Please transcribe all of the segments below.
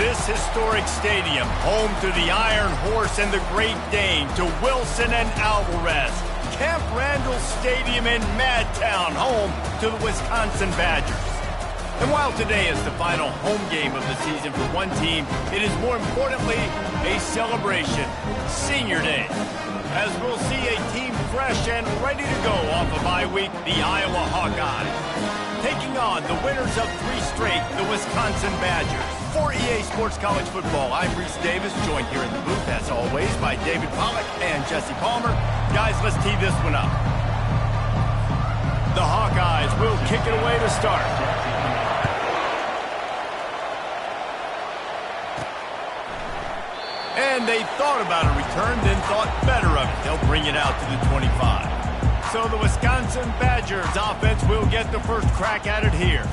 This historic stadium, home to the Iron Horse and the Great Dane, to Wilson and Alvarez. Camp Randall Stadium in Madtown, home to the Wisconsin Badgers. And while today is the final home game of the season for one team, it is more importantly a celebration, Senior Day. As we'll see a team fresh and ready to go off a bye week, the Iowa Hawkeyes, taking on the winners of 3 straight, the Wisconsin Badgers. For EA Sports College Football, I'm Reese Davis, joined here in the booth, as always, by David Pollack and Jesse Palmer. Guys, let's tee this one up. The Hawkeyes will kick it away to start. And they thought about a return, then thought better of it. They'll bring it out to the 25. So the Wisconsin Badgers offense will get the first crack at it here.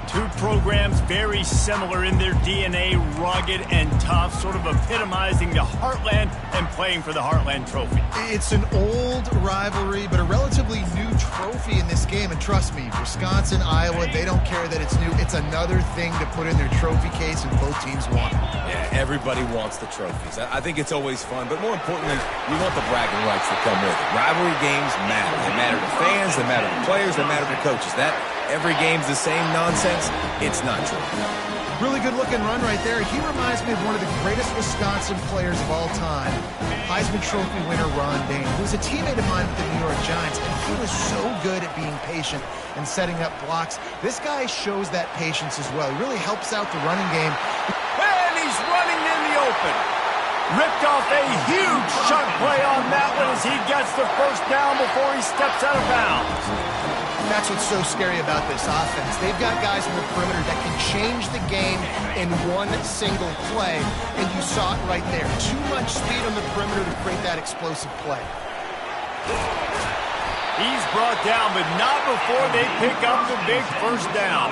Two programs very similar in their DNA, rugged and tough, sort of epitomizing the Heartland and playing for the Heartland Trophy. It's an old rivalry, but a relatively new trophy in this game. And trust me, Wisconsin, Iowa, they don't care that it's new. It's another thing to put in their trophy case, and both teams want it. Yeah, everybody wants the trophies. I think it's always fun, but more importantly, we want the bragging rights that come with it. Rivalry games matter. They matter to fans, they matter to players, they matter to coaches. That every game's the same nonsense, it's not true. Really good-looking run right there. He reminds me of one of the greatest Wisconsin players of all time, Heisman Trophy winner Ron Dayne, who was a teammate of mine with the New York Giants, and he was so good at being patient and setting up blocks. This guy shows that patience as well. He really helps out the running game. And he's running in the open. Ripped off a huge chunk play on that one as he gets the first down before he steps out of bounds. That's what's so scary about this offense. They've got guys in the perimeter that can change the game in one single play, and you saw it right there. Too much speed on the perimeter to create that explosive play. He's brought down, but not before they pick up the big first down.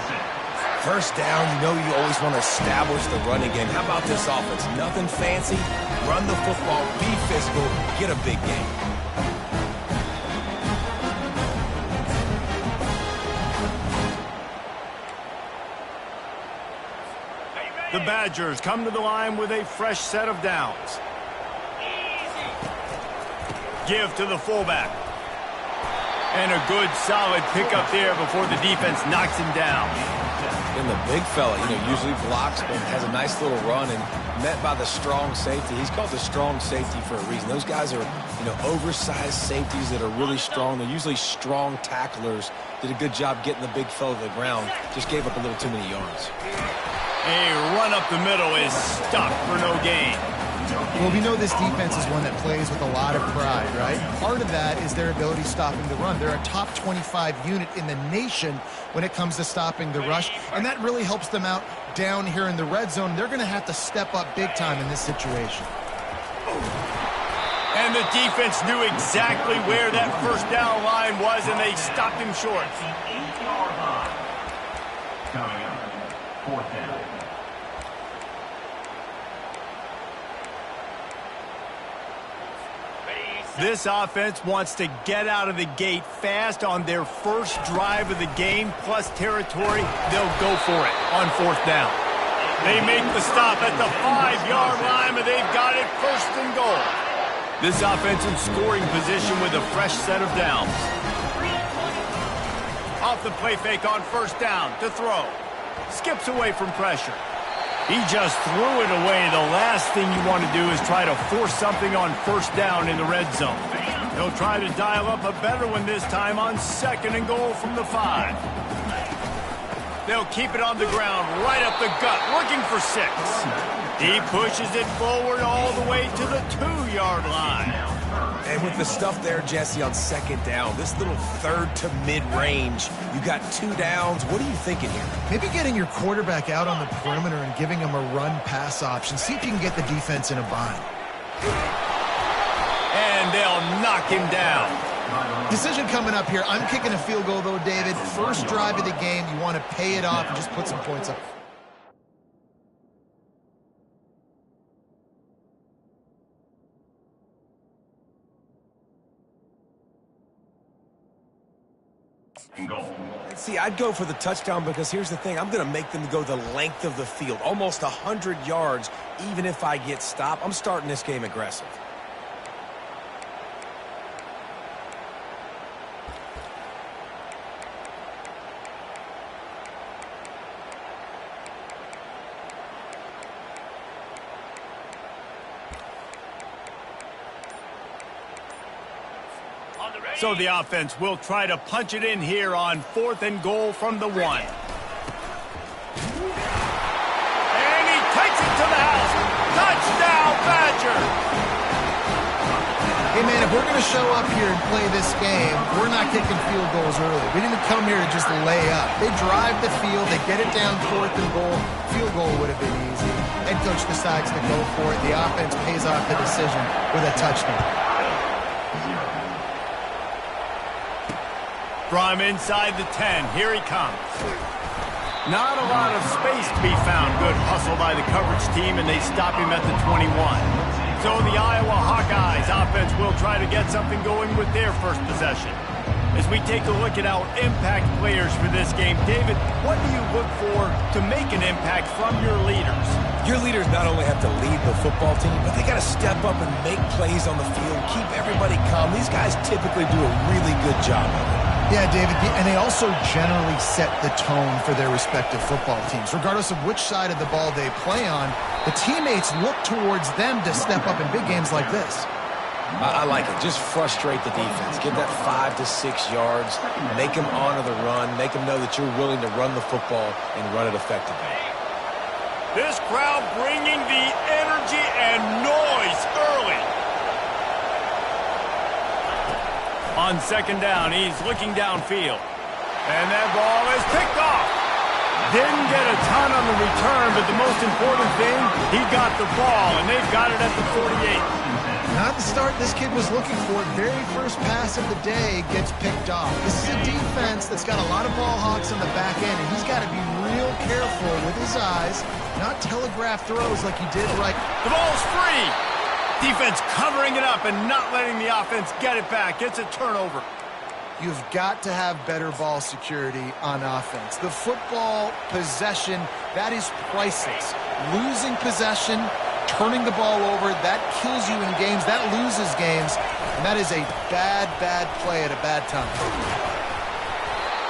First down, you know you always want to establish the running game. How about this offense? Nothing fancy. Run the football, be physical, get a big game. The Badgers come to the line with a fresh set of downs. Give to the fullback. And a good solid pickup there before the defense knocks him down. And the big fella, usually blocks, but has a nice little run and met by the strong safety. He's called the strong safety for a reason. Those guys are, oversized safeties that are really strong. They're usually strong tacklers. Did a good job getting the big fella to the ground. Just gave up a little too many yards. A run up the middle is stuck for no gain. Well, we know this defense is one that plays with a lot of pride, right? Part of that is their ability stopping the run. They're a top 25 unit in the nation when it comes to stopping the rush, and that really helps them out down here in the red zone. They're going to have to step up big time in this situation. And the defense knew exactly where that first down line was, and they stopped him short. Coming up, fourth down. This offense wants to get out of the gate fast on their first drive of the game, plus territory. They'll go for it on fourth down. They make the stop at the 5-yard line, but they've got it first and goal. This offense in scoring position with a fresh set of downs. Off the play fake on first down to throw. Skips away from pressure. He just threw it away. The last thing you want to do is try to force something on first down in the red zone. They'll try to dial up a better one this time on second and goal from the 5. They'll keep it on the ground, right up the gut, looking for 6. He pushes it forward all the way to the 2-yard line. And with the stuff there, Jesse, on second down, this little third to mid-range, you got 2 downs. What are you thinking here? Maybe getting your quarterback out on the perimeter and giving him a run-pass option. See if you can get the defense in a bind. And they'll knock him down. Decision coming up here. I'm kicking a field goal, though, David. First drive of the game. You want to pay it off and just put some points up. and goal. See, I'd go for the touchdown because here's the thing. I'm going to make them go the length of the field, almost 100 yards, even if I get stopped. I'm starting this game aggressive. So the offense will try to punch it in here on 4th and goal from the 1. And he takes it to the house. Touchdown, Badger! Hey, man, if we're going to show up here and play this game, we're not kicking field goals early. We didn't come here to just lay up. They drive the field. They get it down 4th and goal. Field goal would have been easy. Head coach decides to go for it. The offense pays off the decision with a touchdown. From inside the 10, here he comes. Not a lot of space to be found. Good hustle by the coverage team, and they stop him at the 21. So the Iowa Hawkeyes offense will try to get something going with their first possession. As we take a look at our impact players for this game, David, what do you look for to make an impact from your leaders? Your leaders not only have to lead the football team, but they got to step up and make plays on the field, keep everybody calm. These guys typically do a really good job of it. Yeah, David, and they also generally set the tone for their respective football teams. Regardless of which side of the ball they play on, the teammates look towards them to step up in big games like this. I like it. Just frustrate the defense. Give that 5 to 6 yards. Make them honor the run. Make them know that you're willing to run the football and run it effectively. This crowd bringing the energy and noise early. On 2nd down, he's looking downfield. And that ball is picked off. Didn't get a ton on the return, but the most important thing, he got the ball, and they've got it at the 48. Not the start this kid was looking for. Very first pass of the day gets picked off. This is a defense that's got a lot of ball hawks on the back end, and he's got to be real careful with his eyes, not telegraph throws like he did right. The ball's free. Defense covering it up and not letting the offense get it back. It's a turnover. You've got to have better ball security on offense. The football possession, that is priceless. Losing possession, turning the ball over, that kills you in games. That loses games. And that is a bad, bad play at a bad time.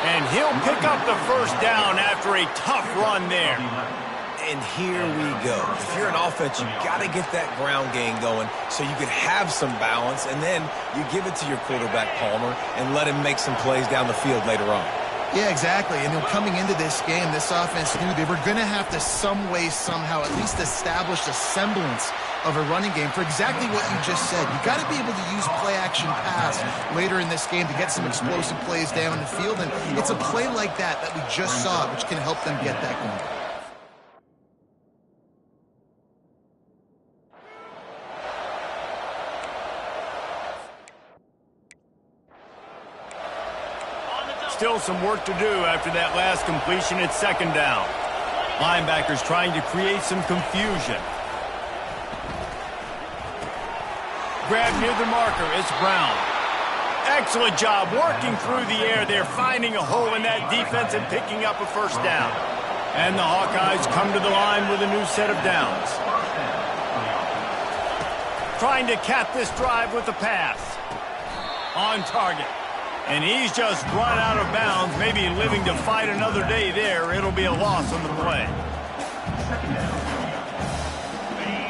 And he'll pick up the first down after a tough run there. And here we go. If you're an offense, you've got to get that ground game going so you can have some balance, and then you give it to your quarterback, Palmer, and let him make some plays down the field later on. Yeah, exactly. And coming into this game, this offense knew they were going to have to some way, somehow, at least establish a semblance of a running game for exactly what you just said. You got to be able to use play-action pass later in this game to get some explosive plays down the field, and it's a play like that we just saw, which can help them get that going. Still some work to do after that last completion at 2nd down. Linebackers trying to create some confusion. Grab near the marker, it's Brown. Excellent job working through the air there, finding a hole in that defense and picking up a first down. And the Hawkeyes come to the line with a new set of downs. Trying to cap this drive with a pass. On target. And he's just run out of bounds, maybe living to fight another day there. It'll be a loss on the play.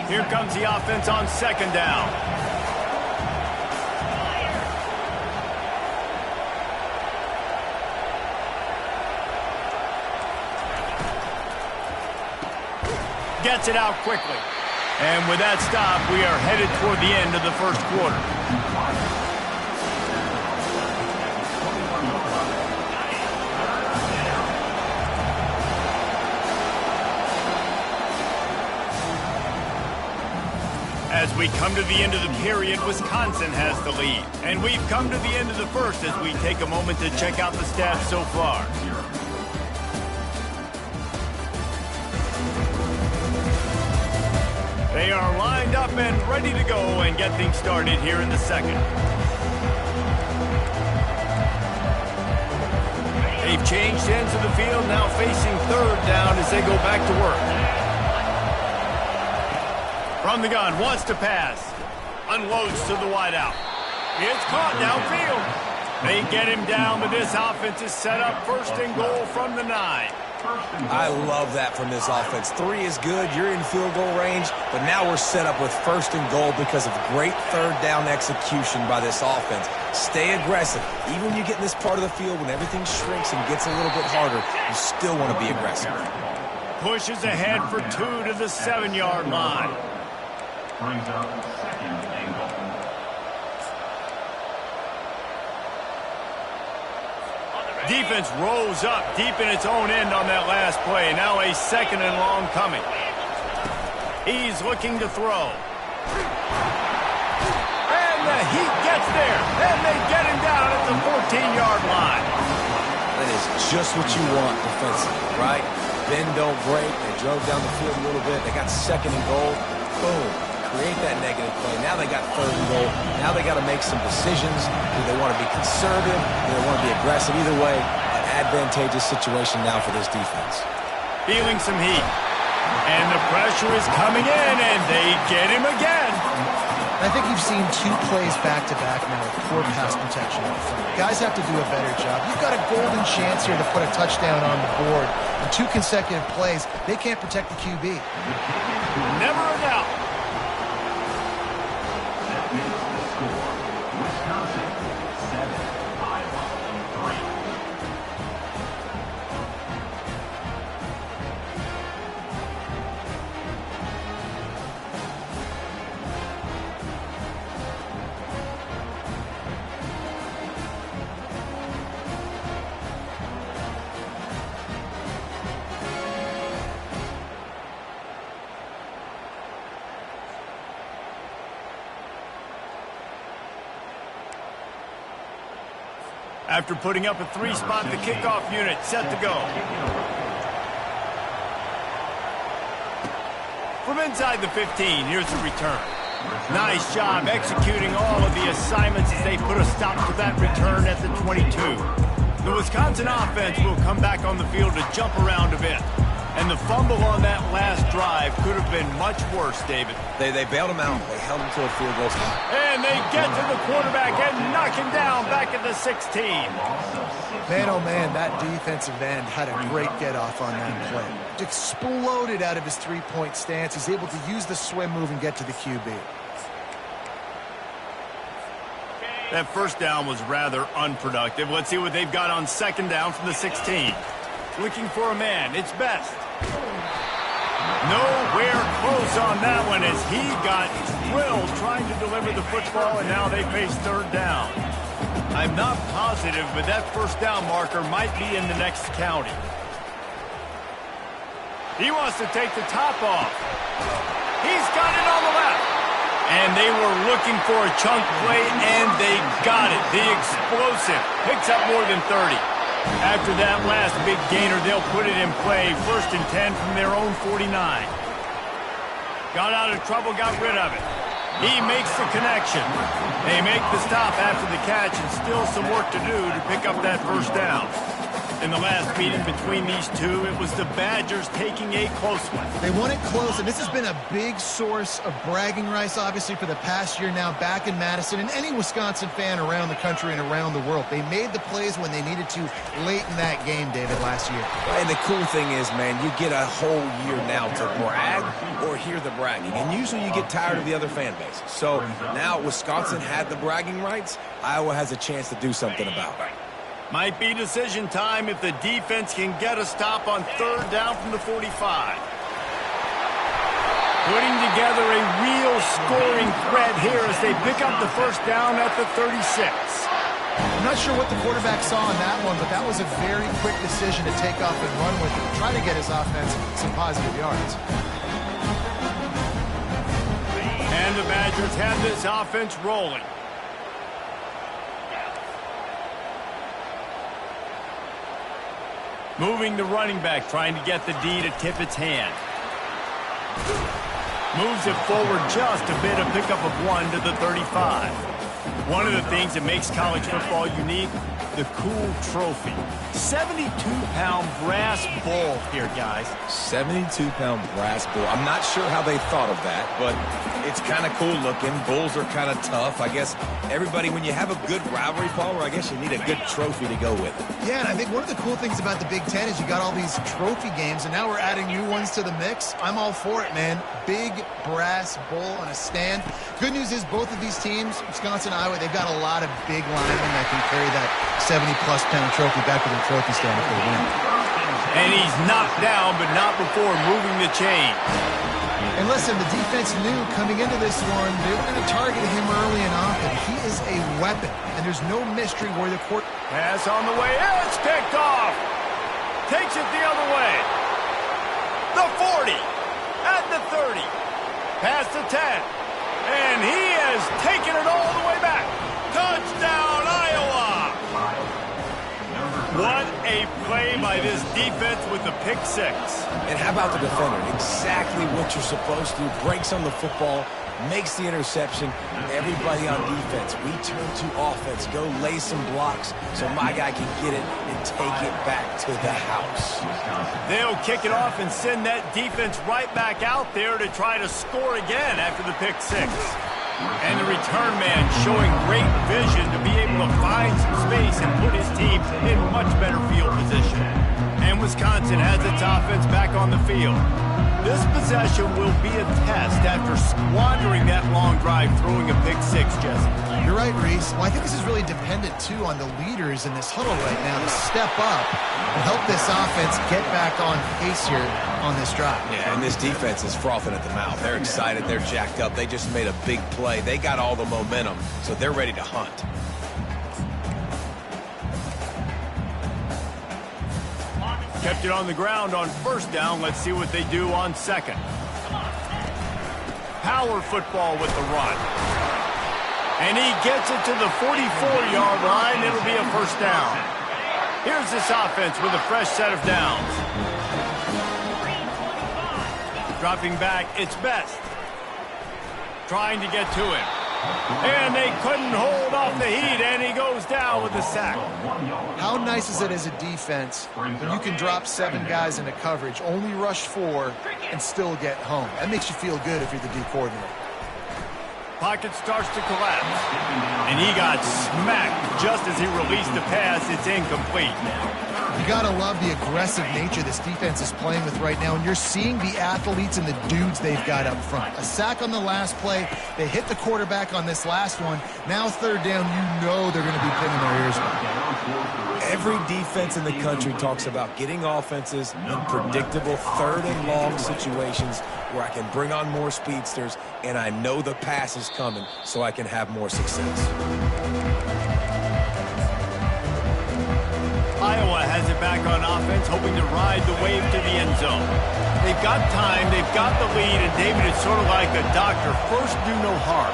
Here comes the offense on 2nd down. Gets it out quickly. And with that stop, we are headed toward the end of the first quarter. As we come to the end of the period, Wisconsin has the lead. And we've come to the end of the first as we take a moment to check out the stats so far. They are lined up and ready to go and get things started here in the second. They've changed ends of the field, now facing third down as they go back to work. From the gun, wants to pass. Unloads to the wideout. It's caught downfield. They get him down, but this offense is set up first and goal from the 9. I love that from this offense. 3 is good. You're in field goal range, but now we're set up with first and goal because of great third down execution by this offense. Stay aggressive. Even when you get in this part of the field, when everything shrinks and gets a little bit harder, you still want to be aggressive. Pushes ahead for 2 to the 7-yard line. Brings up second and goal. Defense rolls up deep in its own end on that last play. Now a second and long coming. He's looking to throw. And the Heat gets there. And they get him down at the 14-yard line. That is just what you want defensively, right? Bend, don't break. They drove down the field a little bit. They got second and goal. Boom. Create that negative play. Now they got third and goal. Now they got to make some decisions. Do they want to be conservative? Do they want to be aggressive? Either way, an advantageous situation now for this defense. Feeling some heat. And the pressure is coming in, and they get him again. I think you've seen 2 plays back-to-back now with poor pass protection up front. Guys have to do a better job. You've got a golden chance here to put a touchdown on the board. In 2 consecutive plays, they can't protect the QB. Never a doubt. Wisconsin 7, Iowa 3. After putting up a 3-spot, the kickoff unit set to go. From inside the 15, here's the return. Nice job executing all of the assignments as they put a stop to that return at the 22. The Wisconsin offense will come back on the field to jump around a bit. And the fumble on that last drive could have been much worse, David. They bailed him out. They held him to a field goal spot. And they get to the quarterback and knock him down back at the 16. Man, oh man, that defensive end had a great get-off on that play. Exploded out of his 3-point stance. He's able to use the swim move and get to the QB. That first down was rather unproductive. Let's see what they've got on second down from the 16. Looking for a man. It's Best. Nowhere close on that one as he got drilled trying to deliver the football, and now they face third down. I'm not positive, but that first down marker might be in the next county. He wants to take the top off. He's got it on the left. And they were looking for a chunk play, and they got it. The explosive picks up more than 30. After that last big gainer, they'll put it in play. 1st and 10 from their own 49. Got out of trouble, got rid of it. He makes the connection. They make the stop after the catch, and still some work to do to pick up that first down. In the last meeting between these two, it was the Badgers taking a close one. They won it close, and this has been a big source of bragging rights, obviously, for the past year now back in Madison, and any Wisconsin fan around the country and around the world. They made the plays when they needed to late in that game, David, last year. And the cool thing is, man, you get a whole year now to brag or hear the bragging. And usually you get tired of the other fan bases. So now Wisconsin had the bragging rights. Iowa has a chance to do something about it. Might be decision time if the defense can get a stop on third down from the 45. Putting together a real scoring threat here as they pick up the first down at the 36. I'm not sure what the quarterback saw on that one, but that was a very quick decision to take off and run with it, try to get his offense some positive yards. And the Badgers have this offense rolling. Moving the running back, trying to get the D to tip its hand. Moves it forward just a bit, a pickup of 1 to the 35. One of the things that makes college football unique, the cool trophy. 72-pound brass bull here, guys. 72-pound brass bull. I'm not sure how they thought of that, but it's kind of cool looking. Bulls are kind of tough. I guess everybody, when you have a good rivalry, Paul, I guess you need a good trophy to go with it. Yeah, and I think one of the cool things about the Big Ten is you got all these trophy games, and now we're adding new ones to the mix. I'm all for it, man. Big brass bull on a stand. Good news is both of these teams, Wisconsin and Iowa, they've got a lot of big linemen that can carry that 70-plus pound trophy back to their trophy stand if they win. And he's knocked down, but not before moving the chain. And listen, the defense knew coming into this one, they were going to target him early and often. He is a weapon, and there's no mystery where the court... Pass on the way. It's picked off. Takes it the other way. The 40. At the 30. Past the 10. And he has taken it all the way back. Touchdown, Iowa! What a play by this defense with the pick six. And how about the defender? Exactly what you're supposed to do. Breaks on the football, makes the interception. Everybody on defense, we turn to offense. Go lay some blocks so my guy can get it and take it back to the house. They'll kick it off and send that defense right back out there to try to score again after the pick six. And the return man showing great vision to be able to find some space and put his team in much better field position. And Wisconsin has its offense back on the field. This possession will be a test after squandering that long drive throwing a pick six, Jesse. You're right, Reese. Well, I think this is really dependent, too, on the leaders in this huddle right now to step up and help this offense get back on pace here on this drive. Yeah, and this defense is frothing at the mouth. They're excited. They're jacked up. They just made a big play. They got all the momentum, so they're ready to hunt. Kept it on the ground on first down. Let's see what they do on second. Power football with the run. And he gets it to the 44-yard line. It'll be a first down. Here's this offense with a fresh set of downs. Dropping back, it's Best. Trying to get to him. And they couldn't hold off the heat, and he goes down with the sack. How nice is it as a defense when you can drop 7 guys into coverage, only rush 4, and still get home? That makes you feel good if you're the D coordinator. Pocket starts to collapse. And he got smacked just as he released the pass. It's incomplete. You gotta love the aggressive nature this defense is playing with right now, and you're seeing the athletes and the dudes they've got up front. A sack on the last play. They hit the quarterback on this last one. Now third down, you know they're going to be pinning their ears back. Every defense in the country talks about getting offenses in predictable third and long situations where I can bring on more speedsters and I know the pass is coming so I can have more success. Iowa has it back on offense, hoping to ride the wave to the end zone. They've got time, they've got the lead, and David, it's sort of like a doctor. First, do no harm.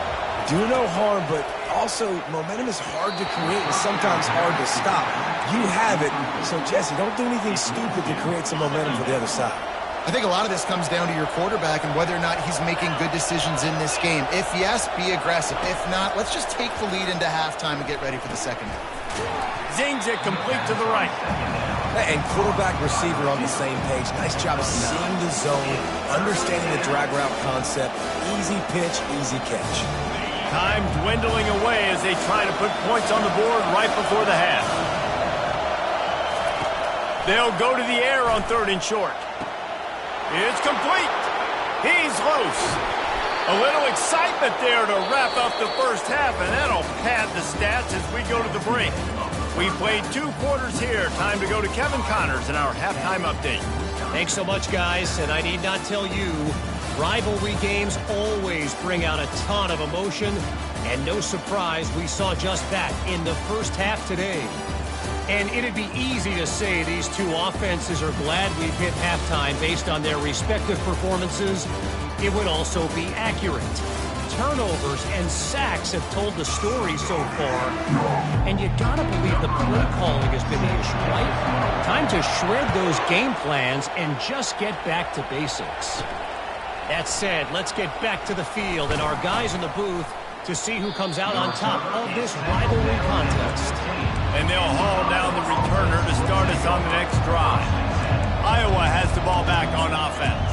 Do no harm, but also momentum is hard to create and sometimes hard to stop. You have it, so Jesse, don't do anything stupid to create some momentum for the other side. I think a lot of this comes down to your quarterback and whether or not he's making good decisions in this game. If yes, be aggressive. If not, let's just take the lead into halftime and get ready for the second half. Zings it complete to the right. And quarterback receiver on the same page. Nice job of seeing the zone, understanding the drag route concept. Easy pitch, easy catch. Time dwindling away as they try to put points on the board right before the half. They'll go to the air on third and short. It's complete. He's loose. A little excitement there to wrap up the first half, and that'll pad the stats as we go to the break. We played 2 quarters here. Time to go to Kevin Connors in our halftime update. Thanks so much, guys, and I need not tell you, rivalry games always bring out a ton of emotion, and no surprise, we saw just that in the first half today. And it'd be easy to say these 2 offenses are glad we've hit halftime based on their respective performances. It would also be accurate. Turnovers and sacks have told the story so far. And you gotta believe the play calling has been the issue, right? Time to shred those game plans and just get back to basics. That said, let's get back to the field, and our guys in the booth to see who comes out on top of this rivalry contest. And they'll haul down the returner to start us on the next drive. Iowa has the ball back on offense.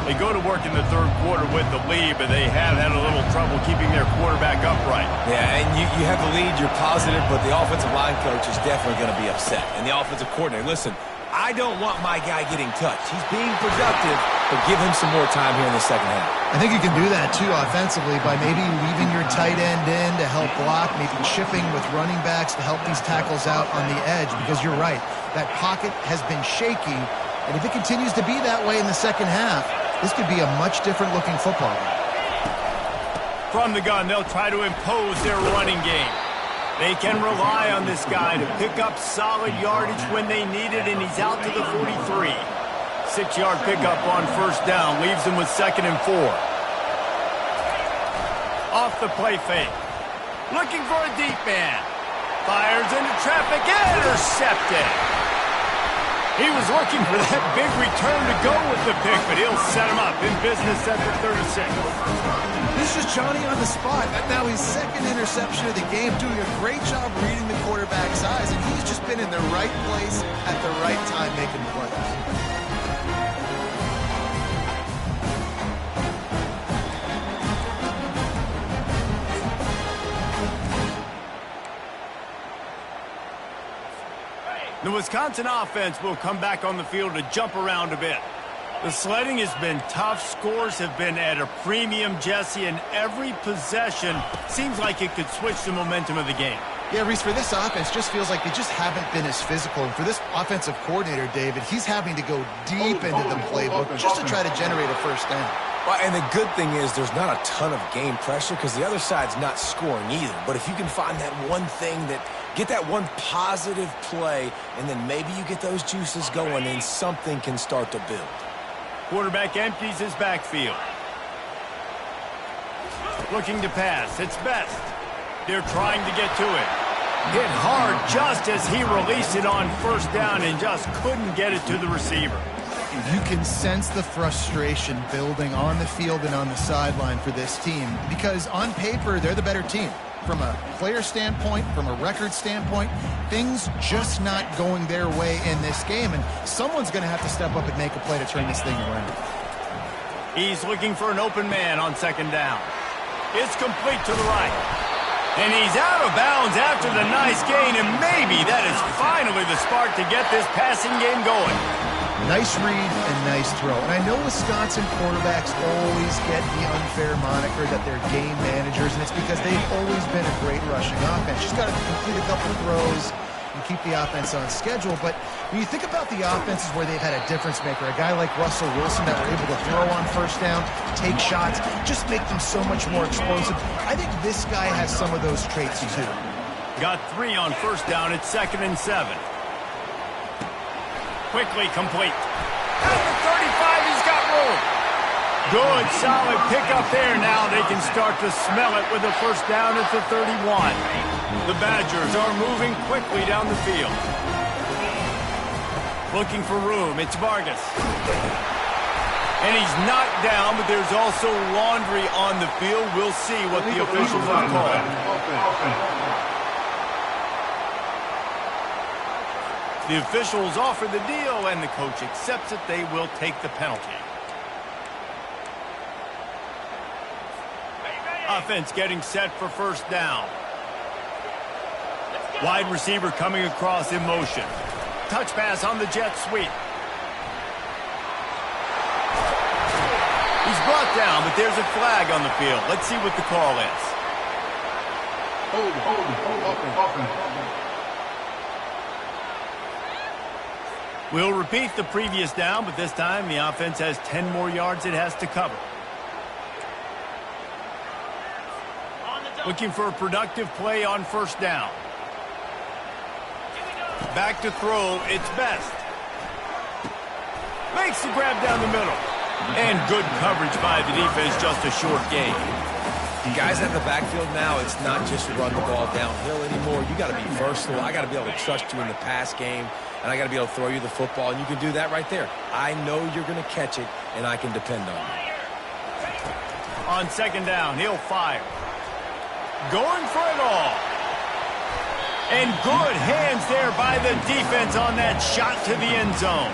They go to work in the third quarter with the lead, but they have had a little trouble keeping their quarterback upright. Yeah, and you have the lead, you're positive, but the offensive line coach is definitely going to be upset. And the offensive coordinator, listen, I don't want my guy getting touched. He's being productive, but give him some more time here in the second half. I think you can do that, too, offensively, by maybe leaving your tight end in to help block, maybe chipping with running backs to help these tackles out on the edge, because you're right, that pocket has been shaky, and if it continues to be that way in the second half, this could be a much different-looking football game. From the gun, they'll try to impose their running game. They can rely on this guy to pick up solid yardage when they need it, and he's out to the 43. 6-yard pickup on first down leaves them with 2nd and 4. Off the play fake. Looking for a deep man. Fires into traffic. Intercepted. He was looking for that big return to go with the pick, but he'll set him up in business at the 36. This is Johnny on the spot. Now his 2nd interception of the game, doing a great job reading the quarterback's eyes, and he's just been in the right place at the right time making plays. The Wisconsin offense will come back on the field to jump around a bit. The sledding has been tough. Scores have been at a premium, Jesse, and every possession seems like it could switch the momentum of the game. Yeah, Reese, for this offense, just feels like they just haven't been as physical. And for this offensive coordinator, David, he's having to go deep into the playbook just to try to generate a first down. Well, and the good thing is there's not a ton of game pressure because the other side's not scoring either. But if you can find that one thing get that one positive play, and then maybe you get those juices going and something can start to build. Quarterback empties his backfield. Looking to pass. It's Best. They're trying to get to it. Hit hard just as he released it on first down and just couldn't get it to the receiver. You can sense the frustration building on the field and on the sideline for this team because on paper, they're the better team. From a player standpoint, from a record standpoint, things just not going their way in this game, and someone's going to have to step up and make a play to turn this thing around. He's looking for an open man on 2nd down. It's complete to the right. And he's out of bounds after the nice gain, and maybe that is finally the spark to get this passing game going. Nice read and nice throw. And I know Wisconsin quarterbacks always get the unfair moniker that they're game managers, and it's because they've always been a great rushing offense. Just got to complete a couple of throws and keep the offense on schedule. But when you think about the offenses where they've had a difference maker, a guy like Russell Wilson that were able to throw on first down, take shots, just make them so much more explosive. I think this guy has some of those traits too. Got 3 on first down. It's 2nd and 7. Quickly complete. At the 35, he's got room. Good, solid pickup there. Now they can start to smell it with a first down at the 31. The Badgers are moving quickly down the field. Looking for room. It's Vargas. And he's knocked down, but there's also laundry on the field. We'll see what the officials have called. The officials offer the deal, and the coach accepts it. They will take the penalty. Offense getting set for first down. Wide receiver coming across in motion. Touch pass on the jet sweep. He's brought down, but there's a flag on the field. Let's see what the call is. Hold. We'll repeat the previous down, but this time the offense has 10 more yards it has to cover. Looking for a productive play on first down. Back to throw, it's Best. Makes the grab down the middle. And good coverage by the defense, just a short gain. Guys at the backfield now, it's not just run the ball downhill anymore. You got to be versatile. I got to be able to trust you in the pass game, and I got to be able to throw you the football, and you can do that right there. I know you're going to catch it, and I can depend on you. On second down, he'll fire. going for it all. And good hands there by the defense on that shot to the end zone.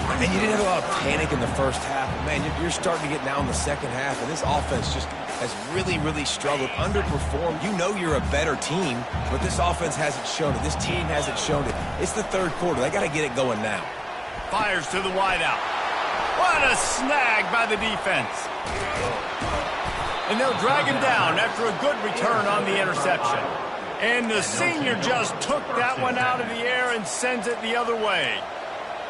I mean, you didn't have a lot of panic in the first half. Man, you're starting to get now in the second half, and this offense just has really, really struggled, underperformed. You know you're a better team, but this offense hasn't shown it. This team hasn't shown it. It's the third quarter. They got to get it going now. Fires to the wideout. What a snag by the defense. And they'll drag him down after a good return on the interception. And the senior just took that one out of the air and sends it the other way.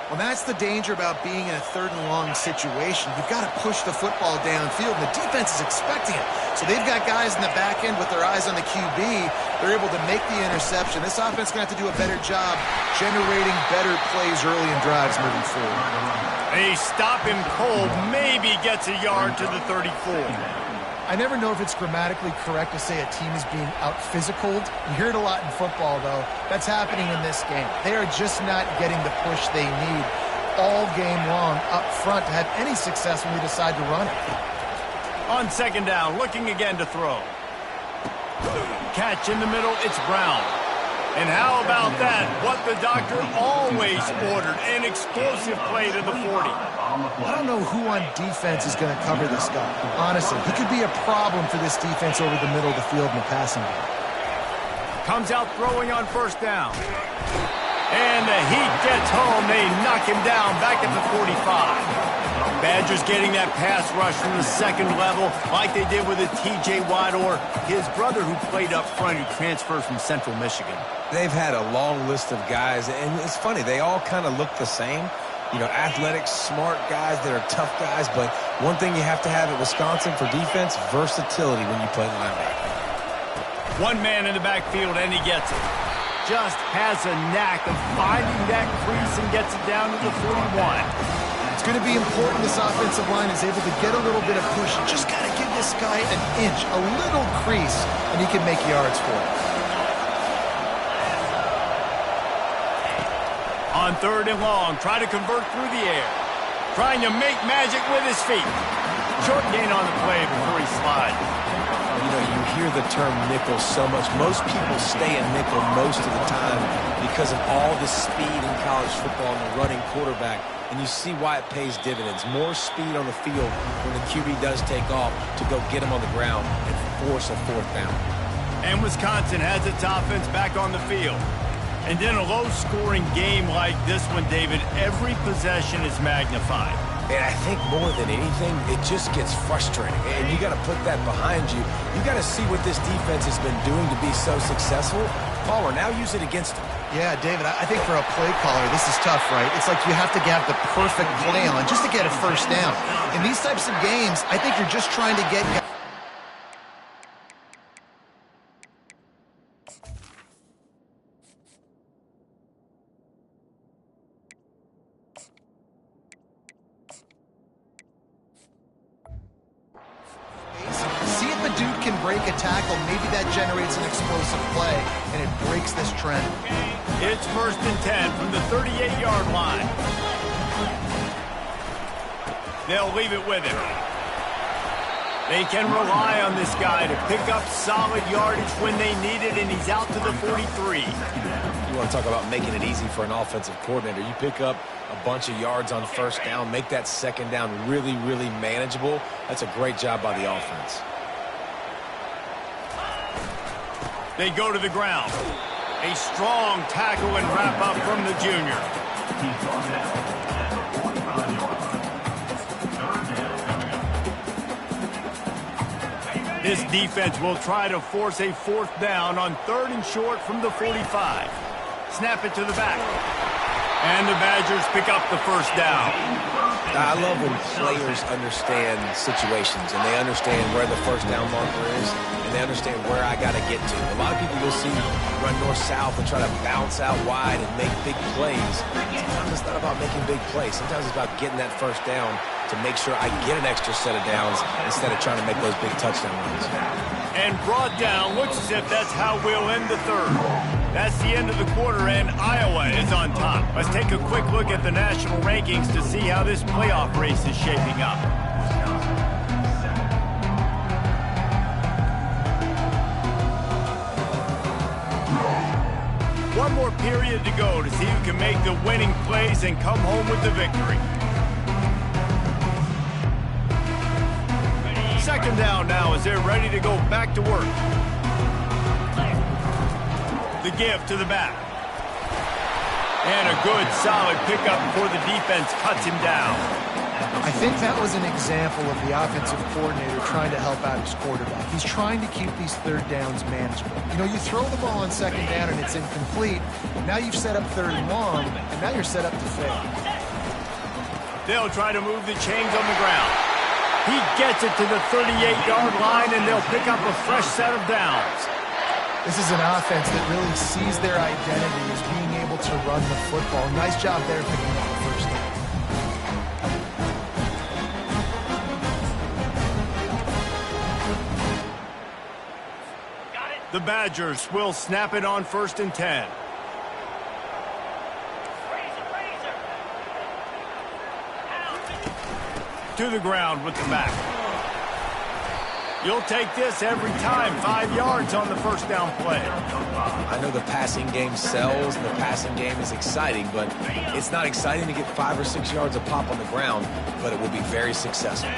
Well, that's the danger about being in a third and long situation. You've got to push the football downfield, and the defense is expecting it. So they've got guys in the back end with their eyes on the QB. They're able to make the interception. This offense is going to have to do a better job generating better plays early in drives moving forward. They stop him cold, maybe gets a yard to the 34. I never know if it's grammatically correct to say a team is being out-physicaled. You hear it a lot in football, though. That's happening in this game. They are just not getting the push they need all game long up front to have any success when they decide to run it. On second down, looking again to throw. Catch in the middle, it's Brown. And how about that? What the doctor always ordered, an explosive play to the 40. I don't know who on defense is going to cover this guy. Honestly, he could be a problem for this defense over the middle of the field in the passing game. Comes out throwing on first down. And the heat gets home. They knock him down back at the 45. Badgers getting that pass rush from the second level like they did with a T.J. Watt or his brother who played up front who transferred from Central Michigan. They've had a long list of guys, and it's funny, they all kind of look the same. You know, athletic, smart guys that are tough guys, but one thing you have to have at Wisconsin for defense, versatility when you play linebacker. One man in the backfield, and he gets it. Just has a knack of finding that crease and gets it down to the 41. It's going to be important this offensive line is able to get a little bit of push. You just got to give this guy an inch, a little crease, and he can make yards for it. On third and long, try to convert through the air. Trying to make magic with his feet. Short gain on the play before he slides. You know, you hear the term nickel so much. Most people stay in nickel most of the time because of all the speed in college football and the running quarterback. And you see why it pays dividends. More speed on the field when the QB does take off to go get him on the ground and force a fourth down. And Wisconsin has its offense back on the field. And in a low-scoring game like this one, David, every possession is magnified. And I think more than anything, it just gets frustrating. And you got to put that behind you. You got to see what this defense has been doing to be so successful. Caller, now use it against them. Yeah, David, I think for a play caller, this is tough, right? It's like you have to have the perfect play on just to get a first down. In these types of games, I think you're just trying to get... See if the dude can break a tackle. Maybe that generates an explosive play, and it breaks this trend. It's first and 10 from the 38-yard line. They'll leave it with him. They can rely on this guy to pick up solid yardage when they need it, and he's out to the 43. You want to talk about making it easy for an offensive coordinator. You pick up a bunch of yards on first down, make that second down really, really manageable. That's a great job by the offense. They go to the ground. A strong tackle and wrap up from the junior. This defense will try to force a fourth down on third and short from the 45. Snap it to the back. And the Badgers pick up the first down. I love when players understand situations and they understand where the first down marker is and they understand where I got to get to. A lot of people you'll see run north-south and try to bounce out wide and make big plays. Sometimes it's not about making big plays. Sometimes it's about getting that first down to make sure I get an extra set of downs instead of trying to make those big touchdown runs. And brought down, looks as if that's how we'll end the third. That's the end of the quarter, and Iowa is on top. Let's take a quick look at the national rankings to see how this playoff race is shaping up. One more period to go to see who can make the winning plays and come home with the victory. Second down now as they're ready to go back to work. The give to the back. And a good, solid pickup before the defense cuts him down. I think that was an example of the offensive coordinator trying to help out his quarterback. He's trying to keep these third downs manageable. You know, you throw the ball on second down and it's incomplete. Now you've set up third and long, and now you're set up to fail. They'll try to move the chains on the ground. He gets it to the 38-yard line, and they'll pick up a fresh set of downs. This is an offense that really sees their identity as being able to run the football. Nice job there picking up the first down. The Badgers will snap it on 1st and 10. To the ground with the back. You'll take this every time. 5 yards on the first down play. I know the passing game sells and the passing game is exciting, but it's not exciting to get 5 or 6 yards a pop on the ground, but it will be very successful.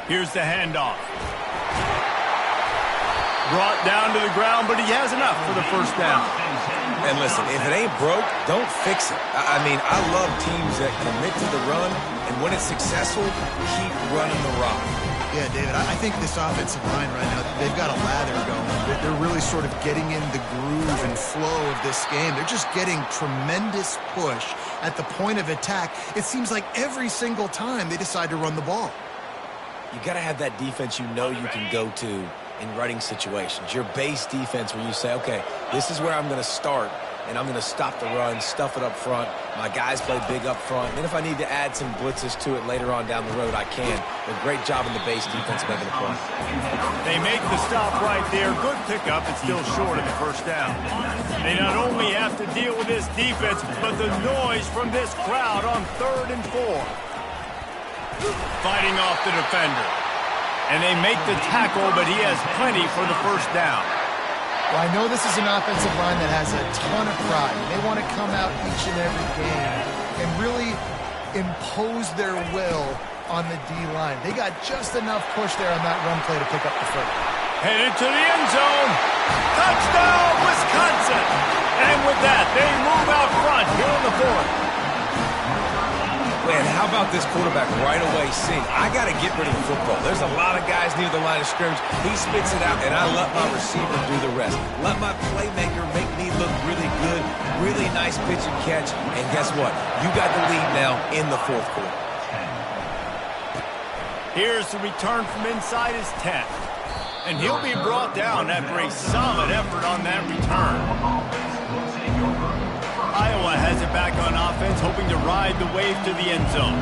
Here's the handoff. Brought down to the ground, but he has enough for the first down. And listen, if it ain't broke, don't fix it. I mean, I love teams that commit to the run, and when it's successful, keep running the rock. Yeah, David, I think this offensive line right now, they've got a lather going. They're really sort of getting in the groove and flow of this game. They're just getting tremendous push at the point of attack. It seems like every single time they decide to run the ball. You got to have that defense you know you can go to in running situations. Your base defense where you say, okay, this is where I'm going to start, and I'm going to stop the run, stuff it up front. My guys play big up front. And if I need to add some blitzes to it later on down the road, I can. But great job in the base defense making a play. They make the stop right there. Good pickup. It's still short of the first down. They not only have to deal with this defense, but the noise from this crowd on 3rd and 4. Fighting off the defender. And they make the tackle, but he has plenty for the first down. Well, I know this is an offensive line that has a ton of pride. They want to come out each and every game and really impose their will on the D-line. They got just enough push there on that run play to pick up the first. Headed to the end zone. Touchdown, Wisconsin. And with that, they move out front here in the 4th. Man, how about this quarterback right away seeing, I got to get rid of the football. There's a lot of guys near the line of scrimmage. He spits it out, and I let my receiver do the rest. Let my playmaker make me look really good, really nice pitch and catch. And guess what? You got the lead now in the 4th quarter. Here's the return from inside his 10. And he'll be brought down after a solid effort on that return. Iowa has it back on offense, hoping to ride the wave to the end zone.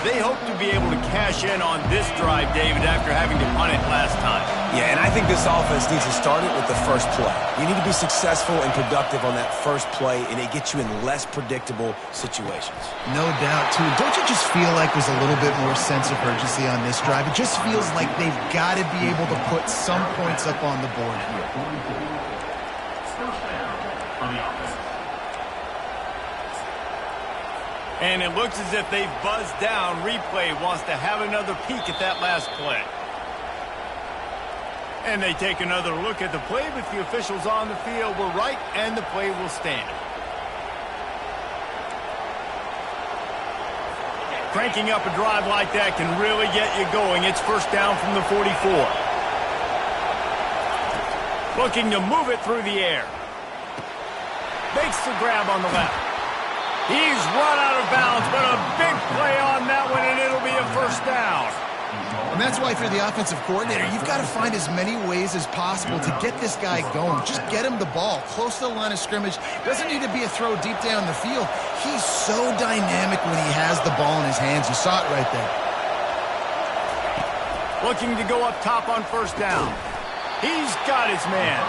They hope to be able to cash in on this drive, David, after having to punt it last time. Yeah, and I think this offense needs to start it with the first play. You need to be successful and productive on that first play, and it gets you in less predictable situations. No doubt, too. Don't you just feel like there's a little bit more sense of urgency on this drive? It just feels like they've got to be able to put some points up on the board here. And it looks as if they've buzzed down. Replay wants to have another peek at that last play. And they take another look at the play, but the officials on the field were right, and the play will stand. Cranking up a drive like that can really get you going. It's first down from the 44. Looking to move it through the air. Makes the grab on the left. He's run out of bounds, but a big play on that one, and it'll be a first down. And that's why for the offensive coordinator, you've got to find as many ways as possible to get this guy going. Just get him the ball close to the line of scrimmage. Doesn't need to be a throw deep down the field. He's so dynamic when he has the ball in his hands. You saw it right there. Looking to go up top on first down. He's got his man.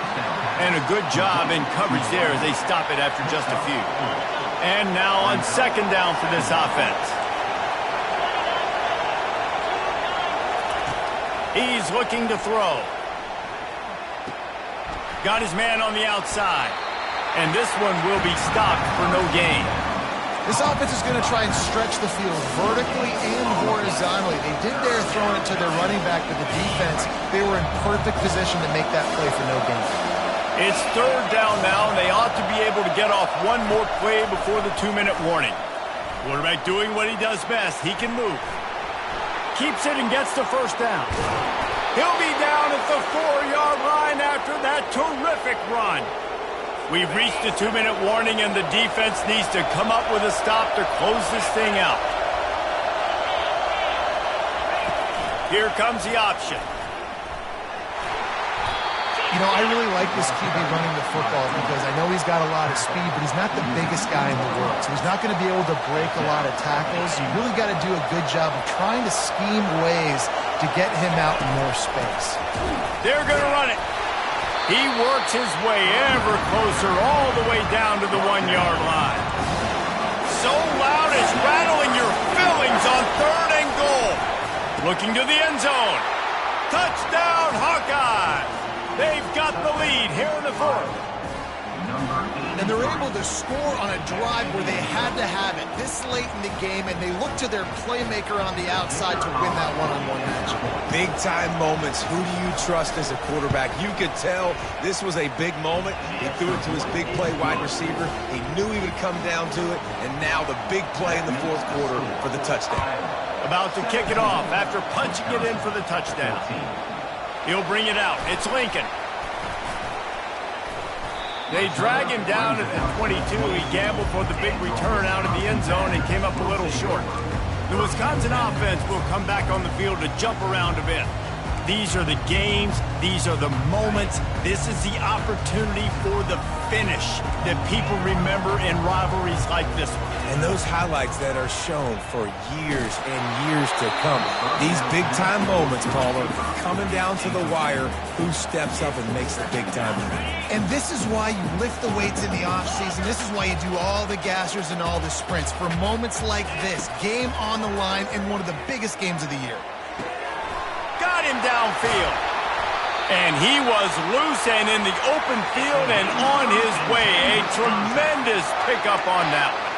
And a good job in coverage there as they stop it after just a few. And now on second down for this offense. He's looking to throw. Got his man on the outside. And this one will be stopped for no gain. This offense is going to try and stretch the field vertically and horizontally. They did dare throwing it to their running back, but the defense, they were in perfect position to make that play for no gain. It's third down now, and they ought to be able to get off one more play before the 2-minute warning. Quarterback doing what he does best. He can move. Keeps it and gets the first down. He'll be down at the 4-yard line after that terrific run. We've reached the 2-minute warning, and the defense needs to come up with a stop to close this thing out. Here comes the option. You know, I really like this QB running the football because I know he's got a lot of speed, but he's not the biggest guy in the world. So he's not going to be able to break a lot of tackles. You really got to do a good job of trying to scheme ways to get him out in more space. They're going to run it. He works his way ever closer all the way down to the 1-yard line. So loud it's rattling your fillings on 3rd and goal. Looking to the end zone. Touchdown, Hawkeyes! They've got the lead here in the 4th. And they're able to score on a drive where they had to have it this late in the game, and they look to their playmaker on the outside to win that one-on-one matchup. Big-time moments. Who do you trust as a quarterback? You could tell this was a big moment. He threw it to his big play wide receiver. He knew he would come down to it, and now the big play in the 4th quarter for the touchdown. About to kick it off after punching it in for the touchdown. He'll bring it out. It's Lincoln. They drag him down at the 22. He gambled for the big return out of the end zone and came up a little short. The Wisconsin offense will come back on the field to jump around a bit. These are the games. These are the moments. This is the opportunity for the finish that people remember in rivalries like this one. And those highlights that are shown for years and years to come. These big-time moments, Paula, coming down to the wire, who steps up and makes the big-time move. And this is why you lift the weights in the offseason. This is why you do all the gassers and all the sprints. For moments like this, game on the line in one of the biggest games of the year. Got him downfield. And he was loose and in the open field and on his way. A tremendous pickup on that one.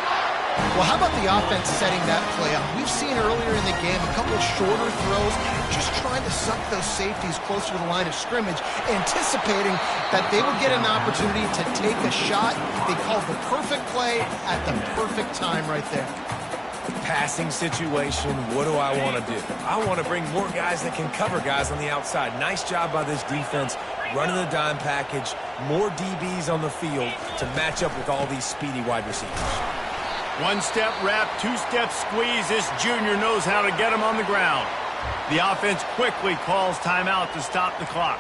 Well, how about the offense setting that play up? We've seen earlier in the game a couple of shorter throws, just trying to suck those safeties closer to the line of scrimmage, anticipating that they would get an opportunity to take a shot. They called the perfect play at the perfect time right there. Passing situation, what do I want to do? I want to bring more guys that can cover guys on the outside. Nice job by this defense, running the dime package, more DBs on the field to match up with all these speedy wide receivers. One-step wrap, two-step squeeze. This junior knows how to get him on the ground. The offense quickly calls timeout to stop the clock.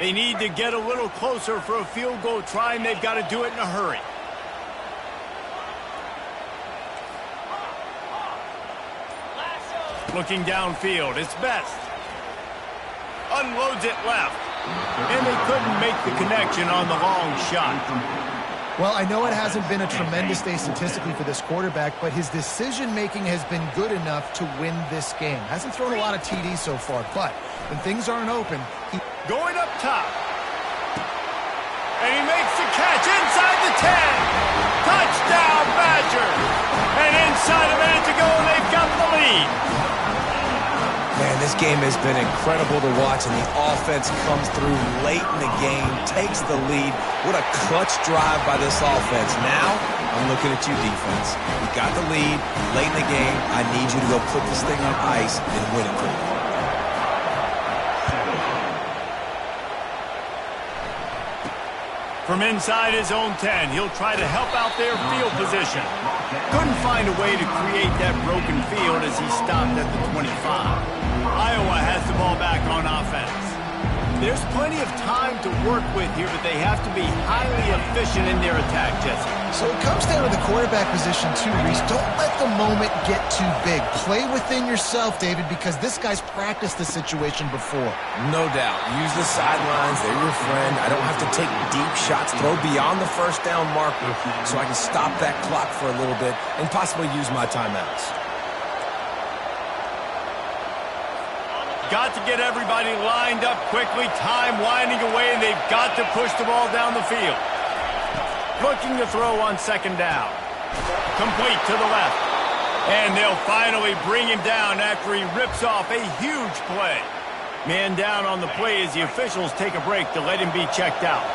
They need to get a little closer for a field goal try, and they've got to do it in a hurry. Looking downfield, it's Best. Unloads it left. And they couldn't make the connection on the long shot. Well, I know it hasn't been a tremendous day statistically for this quarterback, but his decision-making has been good enough to win this game. Hasn't thrown a lot of TDs so far, but when things aren't open, he... Going up top. And he makes the catch inside the 10. Touchdown, Badger. And inside a minute to go, they've got the lead. Man, this game has been incredible to watch, and the offense comes through late in the game, takes the lead. What a clutch drive by this offense. Now, I'm looking at you, defense. You got the lead late in the game. I need you to go put this thing on ice and win it for me. From inside his own 10, he'll try to help out their field position. Couldn't find a way to create that broken field as he stopped at the 25. Iowa has the ball back on offense. There's plenty of time to work with here, but they have to be highly efficient in their attack, Jesse. So it comes down to the quarterback position too, Reese. Don't let the moment get too big. Play within yourself, David, because this guy's practiced the situation before. No doubt. Use the sidelines. They're your friend. I don't have to take deep shots, throw beyond the first down marker so I can stop that clock for a little bit and possibly use my timeouts. Got to get everybody lined up quickly. Time winding away, and they've got to push the ball down the field. Looking to throw on second down. Complete to the left. And they'll finally bring him down after he rips off a huge play. Man down on the play as the officials take a break to let him be checked out.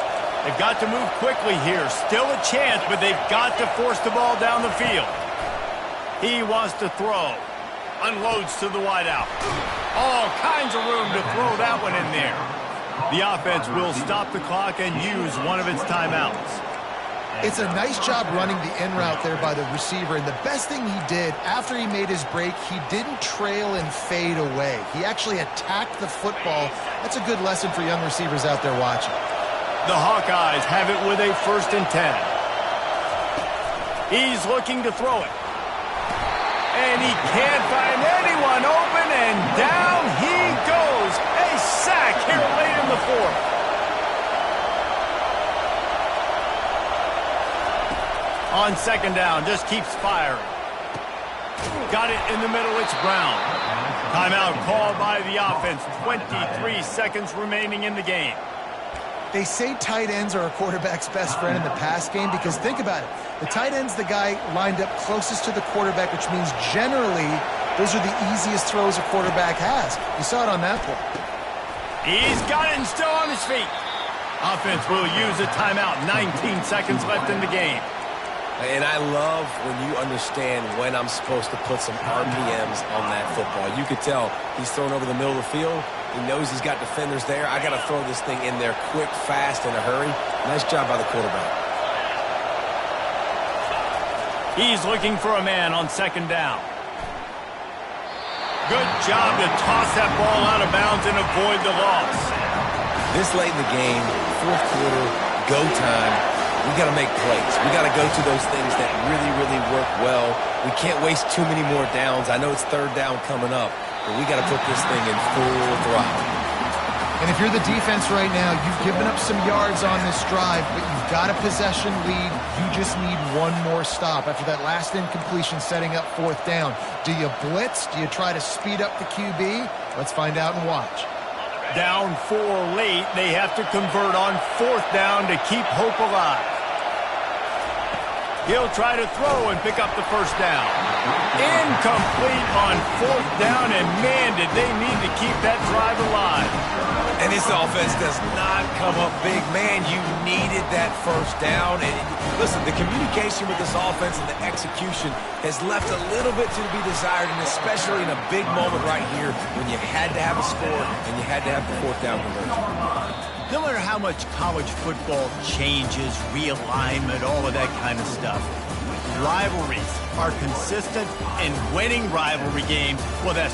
They've got to move quickly here. Still a chance, but they've got to force the ball down the field. He wants to throw. Unloads to the wideout. All kinds of room to throw that one in there. The offense will stop the clock and use one of its timeouts. It's a nice job running the in route there by the receiver, and the best thing he did after he made his break, he didn't trail and fade away. He actually attacked the football. That's a good lesson for young receivers out there watching. The Hawkeyes have it with a 1st and 10. He's looking to throw it. And he can't find anyone open, and down he goes. A sack here late in the 4th. On second down, just keeps firing. Got it in the middle, it's Brown. Timeout called by the offense. 23 seconds remaining in the game. They say tight ends are a quarterback's best friend in the pass game because think about it. The tight end's the guy lined up closest to the quarterback, which means generally those are the easiest throws a quarterback has. You saw it on that play. He's got it and still on his feet. Offense will use a timeout. 19 seconds left in the game. And I love when you understand when I'm supposed to put some RPMs on that football. You could tell he's thrown over the middle of the field. He knows he's got defenders there. I got to throw this thing in there quick, fast, in a hurry. Nice job by the quarterback. He's looking for a man on second down. Good job to toss that ball out of bounds and avoid the loss. This late in the game, 4th quarter, go time. We got to make plays. We got to go to those things that really, really work well. We can't waste too many more downs. I know it's 3rd down coming up, but we got to put this thing in full throttle. And if you're the defense right now, you've given up some yards on this drive, but you've got a possession lead. You just need one more stop after that last incompletion setting up 4th down. Do you blitz? Do you try to speed up the QB? Let's find out and watch. Down 4 late. They have to convert on 4th down to keep hope alive. He'll try to throw and pick up the 1st down. Incomplete on 4th down, and man, did they need to keep that drive alive. And this offense does not come up big. Man, you needed that 1st down. And listen, the communication with this offense and the execution has left a little bit to be desired, and especially in a big moment right here when you had to have a score and you had to have the 4th down conversion. No matter how much college football changes, realignment, all of that kind of stuff, rivalries are consistent, and winning rivalry games, well, that's just